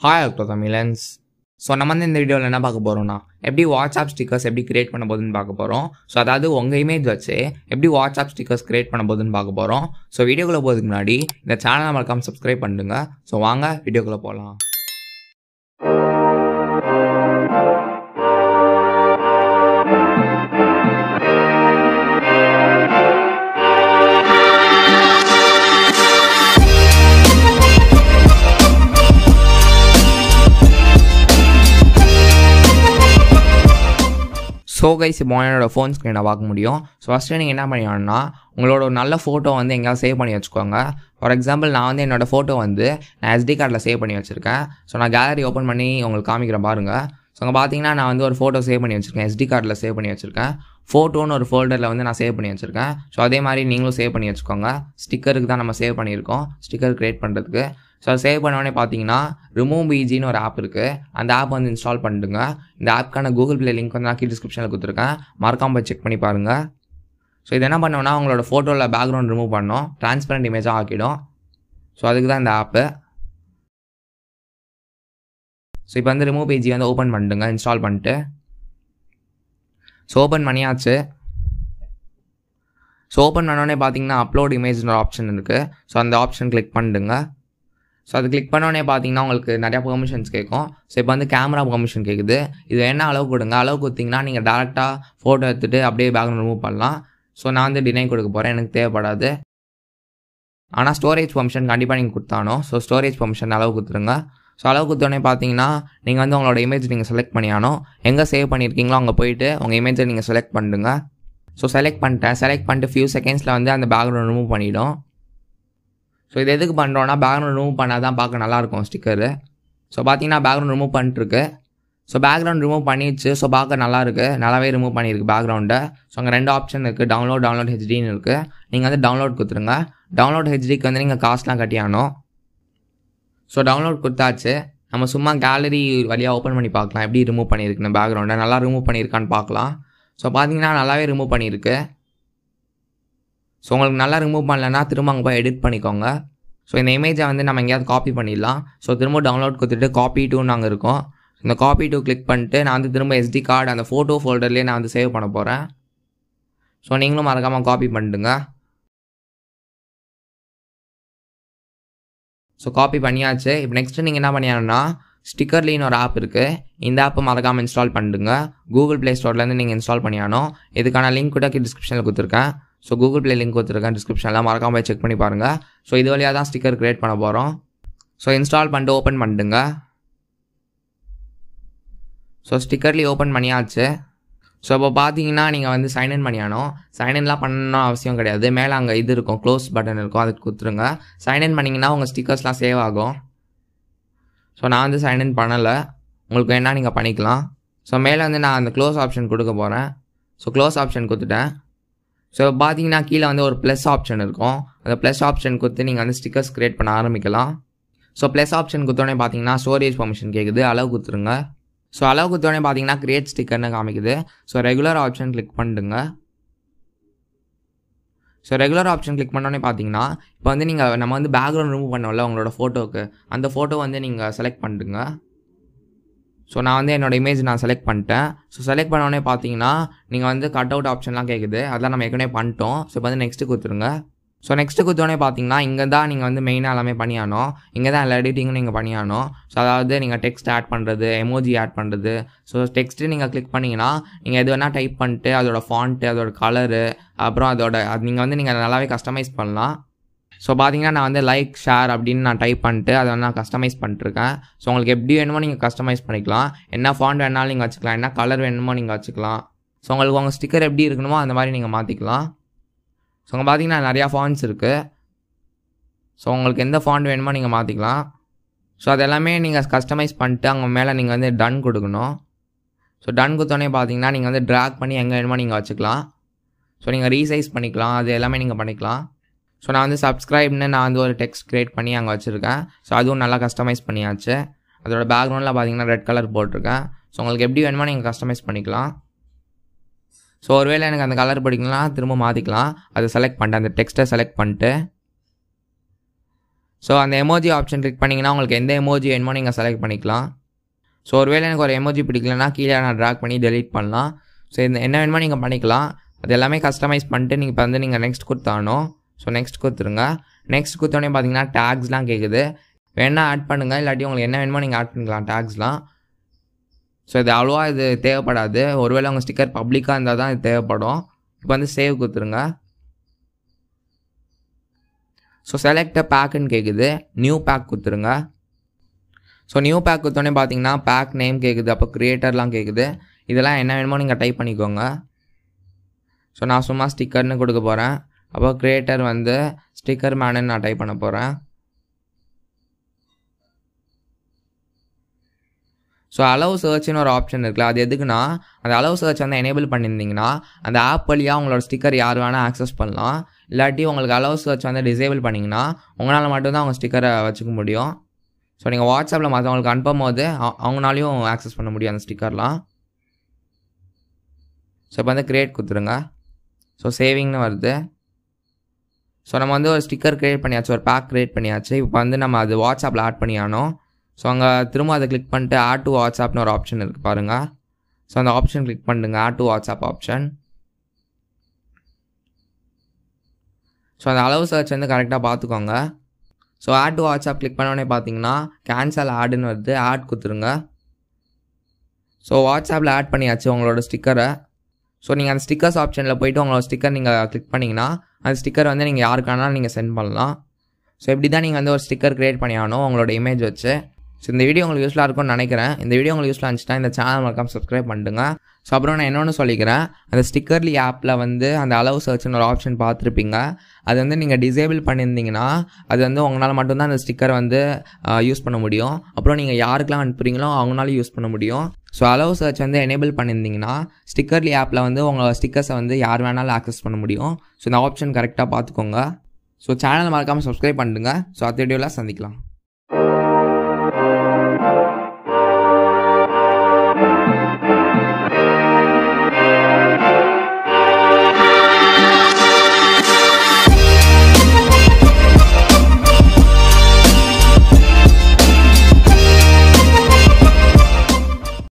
Hi Electro Tamizha. So நம்ம வந்து இந்த வீடியோவில் என்ன பார்க்க போகிறோம்னா எப்படி வாட்ஸ்அப் ஸ்டிக்கர்ஸ் எப்படி கிரியேட் பண்ண போகுதுன்னு பார்க்க போகிறோம். ஸோ அதாவது உங்கள் இமேஜ் வச்சு எப்படி வாட்ஸ்அப் ஸ்டிக்கர்ஸ் கிரியேட் பண்ண போகுதுன்னு பார்க்க போகிறோம். ஸோ வீடியோக்குள்ளே போகிறதுக்கு முன்னாடி இந்த சேனலை மறக்காமல் சப்ஸ்கிரைப் பண்ணுங்க. ஸோ வாங்க வீடியோக்குள்ளே போகலாம். ஸோ கைஸ் இப்போ என்னோடய ஃபோன் ஸ்க்ரீனை பார்க்க முடியும். ஸோ ஃபஸ்ட்டு நீங்கள் என்ன பண்ணிக்கணும்னா உங்களோட ஒரு நல்ல ஃபோட்டோ வந்து எங்கேயாவது சேவ் பண்ணி வச்சுக்கோங்க. ஃபார் எக்ஸாம்பிள் நான் வந்து என்னோடய ஃபோட்டோ வந்து நான் SD கார்டில் சேவ் பண்ணி வச்சுருக்கேன். ஸோ நான் கேலரி ஓப்பன் பண்ணி உங்களுக்கு காமிக்கிறேன் பாருங்கள். ஸோ அங்கே பார்த்தீங்கன்னா நான் வந்து ஒரு ஃபோட்டோ சேவ் பண்ணி வச்சுருக்கேன், SD கார்டில் சேவ் பண்ணி வச்சுருக்கேன். ஃபோட்டோன்னு ஒரு ஃபோல்டரில் வந்து நான் சேவ் பண்ணி வச்சுருக்கேன். ஸோ அதே மாதிரி நீங்களும் சேவ் பண்ணி வச்சுக்கோங்க. ஸ்டிக்கருக்கு தான் நம்ம சேவ் பண்ணியிருக்கோம், ஸ்டிக்கர் க்ரியேட் பண்ணுறதுக்கு. ஸோ சேவ் பண்ணோடனே பார்த்தீங்கன்னா ரிமூவ் பிஜின்னு ஒரு ஆப் இருக்குது. அந்த ஆப் வந்து இன்ஸ்டால் பண்ணிடுங்க. இந்த ஆப்க்கான கூகுள் ப்ளே லிங்க் வந்து நான் டிஸ்கிரிப்ஷனில் கொடுத்துருக்கேன், மறக்காமல் போய் செக் பண்ணி பாருங்கள். ஸோ இது என்ன பண்ணோன்னா உங்களோட ஃபோட்டோவில் பேக்ரவுண்ட் ரிமூவ் பண்ணோம், ட்ரான்ஸ்பரண்ட் இமேஜாக ஆக்கிடும். ஸோ அதுக்கு தான் இந்த ஆப்பு. ஸோ இப்போ வந்து ரிமூவ் பேஜி வந்து ஓப்பன் பண்ணிடுங்க, இன்ஸ்டால் பண்ணிட்டு. ஸோ ஓப்பன் பண்ணியாச்சு. ஸோ ஓப்பன் பண்ணோடனே பார்த்தீங்கன்னா அப்லோட் இமேஜ்னு ஒரு ஆப்ஷன் இருக்குது. ஸோ அந்த ஆப்ஷன் கிளிக் பண்ணிடுங்க. ஸோ அது கிளிக் பண்ணோடனே பார்த்தீங்கன்னா உங்களுக்கு நிறையா பெர்மிஷன்ஸ் கேட்கும். ஸோ இப்போ வந்து கேமரா பெர்மிஷன் கேட்குது. இது என்ன அளவு கொடுங்க, அளவு கொடுத்தீங்கன்னா நீங்கள் டேரெக்டாக ஃபோட்டோ எடுத்துகிட்டு அப்படியே பேக்ரவுண்ட் ரிமூவ் பண்ணலாம். ஸோ நான் வந்து டினை கொடுக்க போகிறேன், எனக்கு தேவைப்படாது. ஆனால் ஸ்டோரேஜ் பெர்மிஷன் கண்டிப்பாக நீங்கள் கொடுத்தானோ. ஸோ ஸ்டோரேஜ் பெர்மிஷன் அளவு கொடுத்துருங்க. ஸோ அளவு கொடுத்தோடனே பார்த்தீங்கன்னா நீங்கள் வந்து உங்களோட இமேஜ் நீங்கள் செலக்ட் பண்ணியானோ, எங்கே சேவ் பண்ணியிருக்கீங்களோ அங்கே போயிட்டு உங்கள் இமேஜை நீங்கள் செலக்ட் பண்ணிடுங்க. ஸோ செலக்ட் பண்ணிட்டு ஃபியூ செகண்ட்ஸில் வந்து அந்த பேக்ரவுண்ட் ரிமூவ் பண்ணிவிடும். ஸோ இது எதுக்கு பண்ணுறோன்னா பேக்ரவுண்ட் ரிமூவ் பண்ணால் தான் பார்க்க நல்லாயிருக்கும் ஸ்டிக்கரு. ஸோ பார்த்தீங்கன்னா பேக்ரவுண்ட் ரிமூவ் பண்ணிட்டுருக்கு. ஸோ பேக்ரவுண்ட் ரிமூவ் பண்ணிடுச்சு. ஸோ பார்க்க நல்லாயிருக்கு, நல்லாவே ரிமூவ் பண்ணியிருக்கு பேக்ரவுண்டை. ஸோ அங்கே 2 ஆப்ஷன் இருக்குது, டவுன்லோட் ஹெச்டின்னு இருக்குது. நீங்கள் வந்து டவுன்லோட் கொடுத்துருங்க. டவுன்லோட் ஹெச்டிக்கு வந்து நீங்கள் காஸ்ட்லாம் கட்டியானோம். ஸோ டவுன்லோட் கொடுத்தாச்சு. நம்ம சும்மா கேலரி வழியாக ஓப்பன் பண்ணி பார்க்கலாம் எப்படி ரிமூவ் பண்ணியிருக்குன்னு. பேக்ரவுண்டை நல்லா ரிமூவ் பண்ணியிருக்கான்னு பார்க்கலாம். ஸோ பார்த்தீங்கன்னா நல்லாவே ரிமூவ் பண்ணியிருக்கு. ஸோ உங்களுக்கு நல்லா ரிமூவ் பண்ணலன்னா திரும்ப அங்கே போய் எடிட் பண்ணிக்கோங்க. ஸோ இந்த இமேஜை வந்து நம்ம எங்கேயாவது காப்பி பண்ணிடலாம். ஸோ திரும்ப டவுன்லோட் கொடுத்துட்டு காப்பி டூன்னு அங்கே இருக்கும். இந்த காப்பி டூ கிளிக் பண்ணிட்டு நான் வந்து திரும்ப SD கார்டு அந்த ஃபோட்டோ ஃபோல்டர்லேயே நான் வந்து சேவ் பண்ண போகிறேன். ஸோ நீங்களும் மறக்காமல் காப்பி பண்ணிடுங்க. ஸோ காப்பி பண்ணியாச்சு. இப்போ நெக்ஸ்ட்டு நீங்கள் என்ன பண்ணியாங்கன்னா ஸ்டிக்கர்லின்னு ஒரு ஆப் இருக்குது. இந்த ஆப்பை மறக்காமல் இன்ஸ்டால் பண்ணிடுங்க. கூகுள் ப்ளே ஸ்டோர்லேருந்து நீங்கள் இன்ஸ்டால் பண்ணியானோம். இதுக்கான லிங்க் கூட டிஸ்கிரிப்ஷனில் கொடுத்துருக்கேன். ஸோ கூகுள் ப்ளே லிங்க் கொடுத்துருக்கேன் டிஸ்கிரிப்ஷனில், மறக்காமல் போய் செக் பண்ணி பாருங்கள். ஸோ இது வழியாக தான் ஸ்டிக்கர் க்ரியேட் பண்ண போகிறோம். ஸோ இன்ஸ்டால் பண்ணிட்டு ஓப்பன் பண்ணிடுங்க. ஸோ ஸ்டிக்கர்லி ஓப்பன் பண்ணியாச்சு. ஸோ இப்போ பார்த்தீங்கன்னா நீங்கள் வந்து சைன்இன் பண்ணியானோம். சைன்இன்லாம் பண்ணணும் அவசியம் கிடையாது. மேலே அங்கே இது இருக்கும், க்ளோஸ் பட்டன் இருக்கும், அதுக்கு கொடுத்துருங்க. சைன்இன் பண்ணிங்கன்னா உங்கள் ஸ்டிக்கர்ஸ்லாம் சேவ் ஆகும். ஸோ நான் வந்து சைன்இன் பண்ணலை, உங்களுக்கு வேணா நீங்கள் பண்ணிக்கலாம். ஸோ மேலே வந்து நான் அந்த க்ளோஸ் ஆப்ஷன் கொடுக்க போகிறேன். ஸோ க்ளோஸ் ஆப்ஷன் கொடுத்துட்டேன். ஸோ பார்த்தீங்கன்னா கீழே வந்து ஒரு ப்ளஸ் ஆப்ஷன் இருக்கும். அந்த ப்ளஸ் ஆப்ஷன் கொடுத்து நீங்கள் வந்து ஸ்டிக்கர்ஸ் க்ரியேட் பண்ண ஆரம்பிக்கலாம். ஸோ ப்ளஸ் ஆப்ஷன் கொடுத்தோடனே பார்த்தீங்கன்னா ஸ்டோரேஜ் பெர்மிஷன் கேட்குது, அளவு கொடுத்துருங்க. ஸோ அளவு கொடுத்தோடனே பார்த்தீங்கன்னா கிரியேட் ஸ்டிக்கர்னு காமிக்குது. ஸோ ரெகுலர் ஆப்ஷன் கிளிக் பண்ணிடுங்க. ஸோ ரெகுலர் ஆப்ஷன் கிளிக் பண்ணோடனே பார்த்தீங்கன்னா இப்போ வந்து நம்ம வந்து பேக்ரவுண்ட் ரிமூவ் பண்ணோம்ல உங்களோட ஃபோட்டோவுக்கு, அந்த ஃபோட்டோ வந்து நீங்கள் செலக்ட் பண்ணிடுங்க. ஸோ நான் வந்து என்னோடய இமேஜ் நான் செலக்ட் பண்ணிட்டேன். ஸோ செலக்ட் பண்ணோடனே பார்த்தீங்கன்னா நீங்கள் வந்து கட் அவுட் ஆப்ஷன்லாம் கேட்குது, அதெல்லாம் நம்ம ஏற்கனவே பண்ணிட்டோம். ஸோ இப்போ வந்து நெக்ஸ்ட்டு கொடுத்துருங்க. ஸோ நெக்ஸ்ட்டு கொடுத்தோடனே பார்த்தீங்கன்னா இங்கே தான் நீங்கள் வந்து மெயினாக எல்லாமே பண்ணியானோம். இங்கே தான் எல்லா எடிட்டிங்கும் நீங்கள் பண்ணியானோம். ஸோ அதாவது நீங்கள் டெக்ஸ்ட் ஆட் பண்ணுறது, எமோஜி ஆட் பண்ணுறது. ஸோ டெக்ஸ்ட்டு நீங்கள் கிளிக் பண்ணிங்கன்னா நீங்கள் எது வேணால் டைப் பண்ணிட்டு அதோட ஃபாண்ட்டு, அதோட கலரு, அப்புறம் அது நீங்கள் நல்லாவே கஸ்டமைஸ் பண்ணலாம். ஸோ பார்த்தீங்கன்னா நான் வந்து லைக் ஷேர் அப்படின்னு நான் டைப் பண்ணிட்டு அதை வந்து நான் கஸ்டமைஸ் பண்ணிட்டுருக்கேன். ஸோ உங்களுக்கு எப்படி வேணுமோ நீங்கள் கஸ்டமைஸ் பண்ணிக்கலாம். என்ன ஃபாண்ட் வேணாலும் நீங்கள் வச்சுக்கலாம், என்ன கலர் வேணுமோ நீங்கள் வச்சுக்கலாம். ஸோ உங்களுக்கு உங்கள் ஸ்டிக்கர் எப்படி இருக்கணுமோ அந்த மாதிரி நீங்கள் மாற்றிக்கலாம். ஸோ அங்கே பார்த்தீங்கன்னா நிறையா ஃபாண்ட்ஸ் இருக்குது. ஸோ உங்களுக்கு எந்த ஃபாண்ட் வேணுமோ நீங்கள் மாற்றிக்கலாம். ஸோ அது எல்லாமே நீங்கள் கஸ்டமைஸ் பண்ணிட்டு அங்கே மேலே நீங்கள் வந்து டன் கொடுக்கணும். ஸோ டன் கொடுத்தோடனே பார்த்தீங்கன்னா நீங்கள் வந்து ட்ராக் பண்ணி எங்கே வேணுமோ நீங்கள் வச்சுக்கலாம். ஸோ நீங்கள் ரீசைஸ் பண்ணிக்கலாம், அது எல்லாமே நீங்கள் பண்ணிக்கலாம். ஸோ நான் வந்து சப்ஸ்கிரைப்னு நான் வந்து ஒரு டெக்ஸ்ட் க்ரியேட் பண்ணி அங்கே வச்சுருக்கேன். ஸோ அதுவும் நல்லா கஸ்டமைஸ் பண்ணியாச்சு. அதோட பேக்ரவுண்டில் பார்த்தீங்கன்னா ரெட் கலர் போட்டிருக்கேன். ஸோ உங்களுக்கு எப்படி வேணுமோ நீங்கள் கஸ்டமைஸ் பண்ணிக்கலாம். ஸோ ஒருவேளை எனக்கு அந்த கலர் பிடிக்கலாம் திரும்ப மாற்றிக்கலாம். அதை செலக்ட் பண்ணிட்டு அந்த டெக்ஸ்ட்டை செலக்ட் பண்ணிட்டு ஸோ அந்த எமோஜி ஆப்ஷன் கிளிக் பண்ணிங்கன்னா உங்களுக்கு எந்த எமோஜி வேணுமோ நீங்கள் செலக்ட் பண்ணிக்கலாம். ஸோ ஒருவேளை எனக்கு ஒரு எமோஜி பிடிக்கலன்னா கீழே நான் ட்ராக் பண்ணி டெலீட் பண்ணலாம். ஸோ இந்த என்ன வேணுமோ நீங்கள் பண்ணிக்கலாம். அது எல்லாமே கஸ்டமைஸ் பண்ணிட்டு நீங்கள் இப்போ வந்து நீங்கள் நெக்ஸ்ட் கொடுத்தானோ. ஸோ நெக்ஸ்ட் கொடுத்துருங்க. நெக்ஸ்ட் கொடுத்தோடனே பார்த்தீங்கன்னா டேக்ஸ்லாம் கேட்குது. வேணா ஆட் பண்ணுங்கள், இல்லாட்டி உங்களுக்கு என்ன வேணுமோ நீங்கள் ஆட் பண்ணிக்கலாம் டேக்ஸ்லாம். ஸோ இது அவ்வளோவா இது தேவைப்படாது. ஒருவேளை உங்கள் ஸ்டிக்கர் பப்ளிக்காக இருந்தால் தான் இது தேவைப்படும். இப்போ வந்து சேவ் கொடுத்துருங்க. ஸோ செலக்ட் பேக்குன்னு கேட்குது. நியூ பேக் கொடுத்துருங்க. ஸோ நியூ பேக் கொடுத்தோடனே பார்த்தீங்கன்னா பேக் நேம் கேட்குது, அப்போ க்ரியேட்டர்லாம் கேட்குது. இதெல்லாம் என்ன வேணுமோ நீங்கள் டைப் பண்ணிக்கோங்க. ஸோ நான் சும்மா ஸ்டிக்கர்னு கொடுக்க போகிறேன். அப்போ க்ரியேட்டர் வந்து ஸ்டிக்கர் மேனுன்னு நான் டைப் பண்ண போகிறேன். ஸோ அலோவ் சர்ச்னு ஒரு ஆப்ஷன் இருக்குல்ல, அது எதுக்குன்னா அந்த அலோவ் சர்ச் வந்து எனேபிள் பண்ணியிருந்தீங்கன்னா அந்த ஆப் வழியாக உங்களோட ஸ்டிக்கர் யார் வேணால் ஆக்சஸ் பண்ணலாம். இல்லாட்டி உங்களுக்கு அலோவ் சர்ச் வந்து டிசேபிள் பண்ணிங்கன்னா உங்களால் மட்டும்தான் அவங்க ஸ்டிக்கரை வச்சுக்க முடியும். ஸோ நீங்கள் வாட்ஸ்அப்பில் மற்றவங்களுக்கு அனுப்பும் போது அவங்களாலையும் ஆக்சஸ் பண்ண முடியும் அந்த ஸ்டிக்கர்லாம். ஸோ இப்போ வந்து க்ரியேட் கொடுத்துருங்க. ஸோ சேவிங்னு வருது. ஸோ நம்ம வந்து ஒரு ஸ்டிக்கர் க்ரியேட் பண்ணியாச்சு, ஒரு பேக் க்ரியேட் பண்ணியாச்சு. இப்போ வந்து நம்ம அது வாட்ஸ்அப்பில் ஆட் பண்ணியானோம். ஸோ அங்கே திரும்ப அதை கிளிக் பண்ணிட்டு ஆட் டு வாட்ஸ்அப்னு ஒரு ஆப்ஷன் இருக்குது பாருங்கள். ஸோ அந்த ஆப்ஷன் கிளிக் பண்ணுங்க, add to WhatsApp option. So அந்த அளவு சர்ச் வந்து கரெக்டாக பார்த்துக்கோங்க. So add to WhatsApp click பண்ணோடனே பார்த்தீங்கன்னா கேன்சல் ஆடுன்னு வருது. ஆட் கொடுத்துருங்க. ஸோ வாட்ஸ்அப்பில் ஆட் பண்ணியாச்சு உங்களோட ஸ்டிக்கரை. ஸோ நீங்கள் அந்த ஸ்டிக்கர்ஸ் ஆப்ஷனில் போய்ட்டு உங்களோட ஸ்டிக்கர் நீங்கள் கிளிக் பண்ணிங்கன்னா அந்த ஸ்டிக்கர் வந்து நீங்கள் யாருக்கானாலும் நீங்கள் சென்ட் பண்ணலாம். ஸோ இப்படி தான் நீங்கள் வந்து ஒரு ஸ்டிக்கர் க்ரியேட் பண்ணி ஆகணும் உங்களோட இமேஜ் வச்சு. ஸோ இந்த வீடியோ உங்களுக்கு யூஸ்ஃபுல்லாக இருக்கும்னு நினைக்கிறேன். இந்த வீடியோ உங்களுக்கு யூஸ்ஃபுல்லாக இருந்துச்சுன்னா இந்த சேனல் மறக்காம சப்ஸ்கிரைப் பண்ணுங்க. ஸோ அப்புறம் நான் இன்னொன்று சொல்லிக்கிறேன், அந்த ஸ்டிக்கர்லி ஆப்பில் வந்து அந்த அலோவ் சர்ச்னு ஒரு ஆப்ஷன் பார்த்துருப்பீங்க. அது வந்து நீங்கள் டிசேபிள் பண்ணியிருந்தீங்கன்னா அது வந்து உங்களால் மட்டும்தான் அந்த ஸ்டிக்கரை வந்து யூஸ் பண்ண முடியும். அப்புறம் நீங்கள் யாருக்கெல்லாம் அனுப்புறீங்களோ அவங்களாலும் யூஸ் பண்ண முடியும். ஸோ அலோவ் சர்ச் வந்து எனேபிள் பண்ணியிருந்தீங்கன்னா ஸ்டிக்கர்லி ஆப்பில் வந்து உங்கள் ஸ்டிக்கர்ஸை வந்து யார் வேணாலும் ஆக்சஸ் பண்ண முடியும். ஸோ இந்த ஆப்ஷன் கரெக்டாக பார்த்துக்கோங்க. ஸோ சேனல் மறக்காமல் சப்ஸ்கிரைப் பண்ணுங்க. ஸோ அடுத்த வீடியோவில் சந்திக்கலாம்.